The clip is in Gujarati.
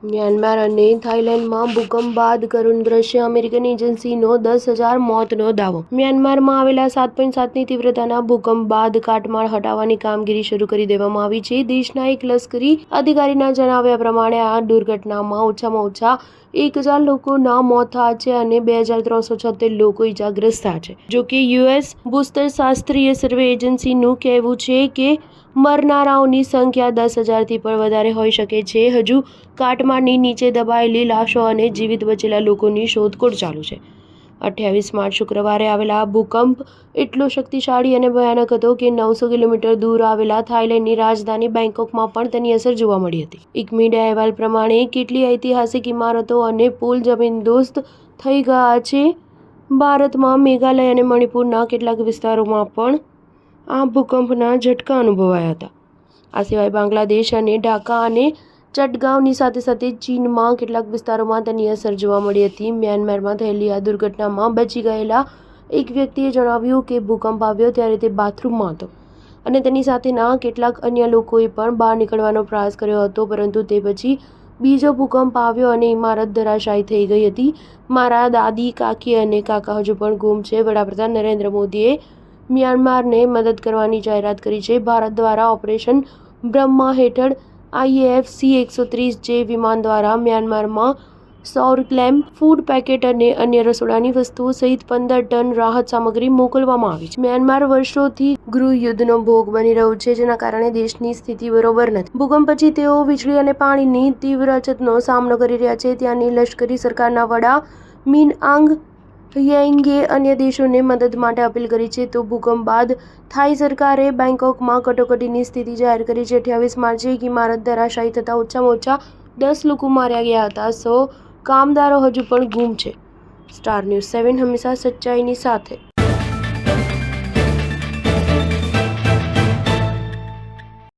મ્યાનમાર અને થાઇલેન્ડમાં ભૂકંપ બાદ કરુણ દ્રશ્ય, અમેરિકન એજન્સીનો 10,000 મોતનો દાવો. મ્યાનમારમાં આવેલા 7.7ની તીવ્રતાના ભૂકંપ બાદ કાટમાળ હટાવવાની કામગીરી શરૂ કરી દેવામાં આવી છે. દેશના એક લશ્કરી અધિકારીના જણાવ્યા પ્રમાણે આ દુર્ઘટનામાં ઓછામાં ઓછા 1,000 લોકોના મોત થયા છે અને 2,376 લોકો ઇજાગ્રસ્ત થયા છે. જોકે યુએસ ભૂસ્તરશાસ્ત્રીય સર્વે એજન્સીનું કહેવું છે કે મરનારાઓની સંખ્યા 10,000થી પણ વધારે હોઈ શકે છે. હજુ કાટમાળની નીચે દબાયેલી લાશો અને જીવિત બચેલા લોકોની શોધખોળ ચાલુ છે. 28 માર્ચ શુક્રવારે આવેલા આ ભૂકંપ એટલો શક્તિશાળી અને ભયાનક હતો કે 900 કિલોમીટર દૂર આવેલા થાઇલેન્ડની રાજધાની બેંકોકમાં પણ તેની અસર જોવા મળી હતી. એક મીડિયા અહેવાલ પ્રમાણે કેટલી ઐતિહાસિક ઇમારતો અને પુલ જમીનદોસ્ત થઈ ગયા છે. ભારતમાં મેઘાલય અને મણિપુરના કેટલાક વિસ્તારોમાં પણ આ ભૂકંપના ઝટકા અનુભવાયા હતા. આ સિવાય બાંગ્લાદેશ અને ઢાકા અને ચટગાંવની સાથે સાથે ચીનમાં કેટલાક વિસ્તારોમાં તેની અસર જોવા મળી હતી. મ્યાનમારમાં થયેલી આ દુર્ઘટનામાં બચી ગયેલા એક વ્યક્તિએ જણાવ્યું કે ભૂકંપ આવ્યો ત્યારે તે બાથરૂમમાં હતો અને તેની સાથેના કેટલાક અન્ય લોકોએ પણ બહાર નીકળવાનો પ્રયાસ કર્યો હતો, પરંતુ તે પછી બીજો ભૂકંપ આવ્યો અને ઇમારત ધરાશાયી થઈ ગઈ હતી. મારા દાદી, કાકી અને કાકા હજુ પણ ગુમ છે. વડાપ્રધાન નરેન્દ્ર મોદીએ મ્યાનમારને મદદ કરવાની જાહેરાત કરી છે. ભારત દ્વારા ઓપરેશન બ્રહ્મા હેઠળ IAF C-130J વિમાન દ્વારા મ્યાનમારમાં સૌર લેમ્પ, ફૂડ પેકેટ અને અન્ય રસોડાની વસ્તુઓ સહિત 15 ટન રાહત સામગ્રી મોકલવામાં આવી છે. મ્યાનમાર વર્ષોથી ગૃહયુદ્ધનો ભોગ બની રહ્યું છે, જેના કારણે દેશની સ્થિતિ બરોબર નથી. ભૂકંપ પછી તેઓ વીજળી અને પાણીની તીવ્ર અછતનો સામનો કરી રહ્યા છે. ત્યાંની લશ્કરી સરકારના વડા મિન આંગ હ્યાઇંગે અન્ય દેશોને મદદ માટે અપીલ કરી છે. તો ભૂકંપ બાદ થાઈ સરકારે બેંકોકમાં કટોકટીની સ્થિતિ જાહેર કરી છે. 28 માર્ચે એક ઇમારત ધરાશાયી થતાં ઓછામાં ઓછા 10 લોકો માર્યા ગયા હતા. 100 કામદારો હજુ પણ ગુમ છે. સ્ટાર ન્યૂઝ 7 હંમેશા સચ્ચાઈની સાથે.